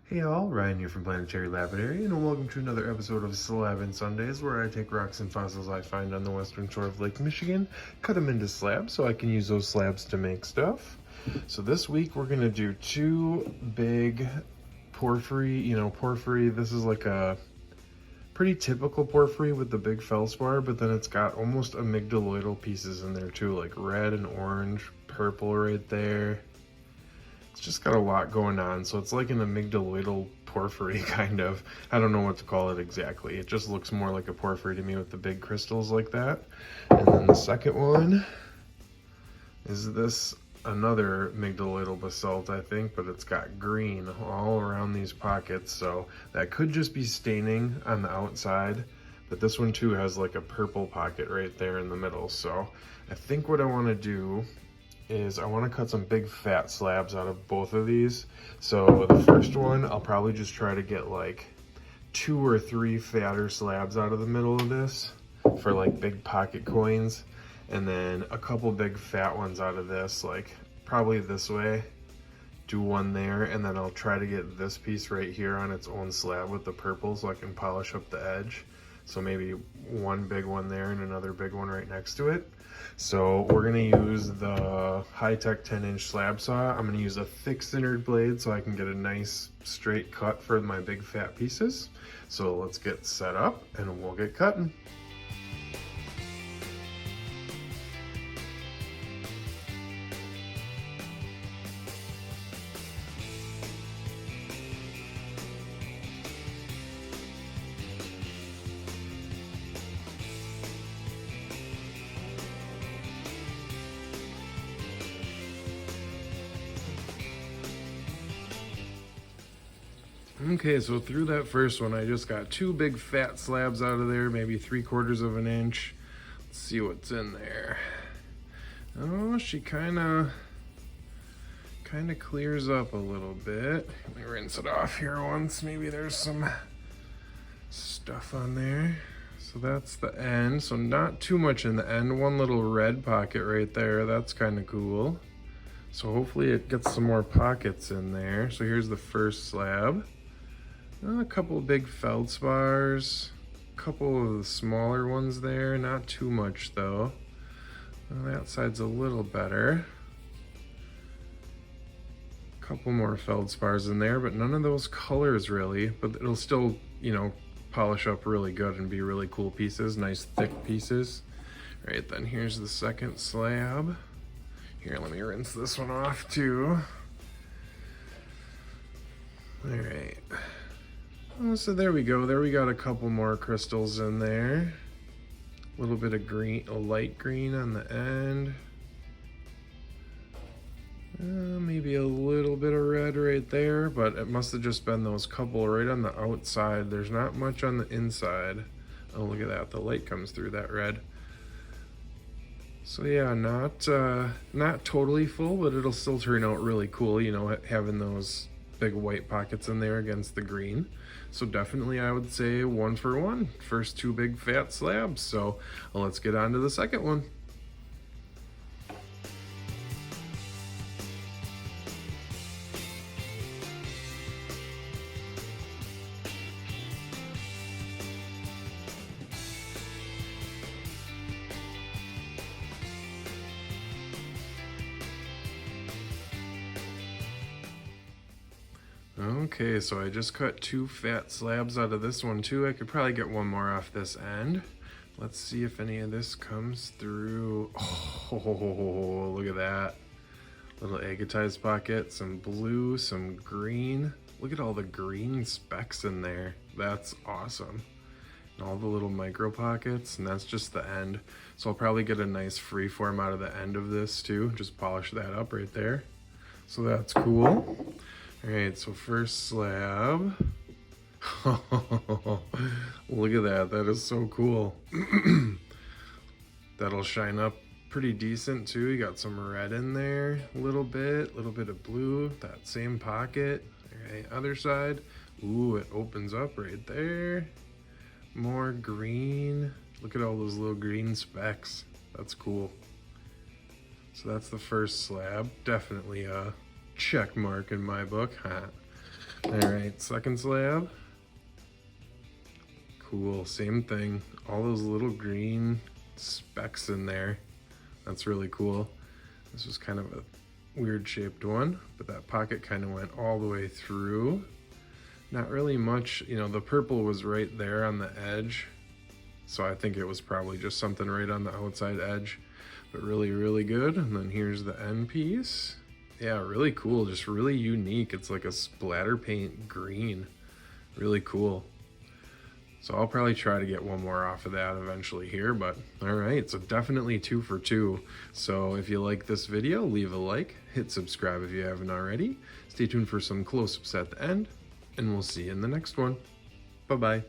Hey all, Ryan here from Planetary Lapidary, and welcome to another episode of Slabbin Sundays, where I take rocks and fossils I find on the western shore of Lake Michigan, cut them into slabs so I can use those slabs to make stuff. So this week we're gonna do two big porphyry, porphyry, this is like a pretty typical porphyry with the big feldspar, but then it's got almost amygdaloidal pieces in there too, like red and orange, purple right there. It's just got a lot going on, so it's like an amygdaloidal porphyry, kind of. I don't know what to call it exactly. It just looks more like a porphyry to me with the big crystals like that. And then the second one is this, another amygdaloidal basalt, I think, but it's got green all around these pockets, so that could just be staining on the outside. But this one too has like a purple pocket right there in the middle. So I think what I want to do is I want to cut some big fat slabs out of both of these. So the first one, I'll probably just try to get like 2 or 3 fatter slabs out of the middle of this for like big pocket coins, and then a couple big fat ones out of this, like probably this way, do one there, and then I'll try to get this piece right here on its own slab with the purple so I can polish up the edge. So maybe one big one there and another big one right next to it. So we're gonna use the high-tech 10-inch slab saw. I'm gonna use a thick centered blade so I can get a nice straight cut for my big fat pieces. So let's get set up and we'll get cutting. Okay, so through that first one, I just got 2 big fat slabs out of there, maybe 3/4 of an inch. Let's see what's in there. Oh, she kind of clears up a little bit. Let me rinse it off here once. Maybe there's some stuff on there. So that's the end. So not too much in the end. One little red pocket right there. That's kind of cool. So hopefully it gets some more pockets in there. So here's the first slab. A couple of big feldspars, a couple of the smaller ones there, not too much though. That side's a little better. A couple more feldspars in there, but none of those colors really, but it'll still, polish up really good and be really cool pieces, nice thick pieces. All right, then here's the second slab. Here, let me rinse this one off too. All right. Oh, so there we go. There we got a couple more crystals in there. A little bit of green, a light green on the end. Maybe a little bit of red right there, but it must have just been those couple right on the outside. There's not much on the inside. Oh, look at that. The light comes through that red. So yeah, not totally full, but it'll still turn out really cool, having those big white pockets in there against the green. So definitely I would say 1 for 1. First 2 big fat slabs. So let's get on to the second one. Okay, so I just cut 2 fat slabs out of this one too. I could probably get one more off this end. Let's see if any of this comes through. Oh, look at that. Little agatized pocket, some blue, some green. Look at all the green specks in there. That's awesome. And all the little micro pockets, and that's just the end. So I'll probably get a nice free form out of the end of this too. Just polish that up right there. So that's cool. All right, so first slab. Look at that, that is so cool. That'll shine up pretty decent too. You got some red in there, a little bit of blue, that same pocket. All right, other side. Ooh, it opens up right there. More green. Look at all those little green specks. That's cool. So that's the first slab. Definitely a check mark in my book. All right, second slab. Cool, same thing. All those little green specks in there. That's really cool. This was kind of a weird shaped one, but that pocket kind of went all the way through. Not really much, you know, the purple was right there on the edge. So I think it was probably just something right on the outside edge, but really, really good. And then here's the end piece. Yeah, really cool, just really unique. It's like a splatter paint green, really cool. So I'll probably try to get one more off of that eventually here, but all right, so definitely 2 for 2. So if you like this video, leave a like, hit subscribe if you haven't already. Stay tuned for some close-ups at the end, and we'll see you in the next one. Bye-bye.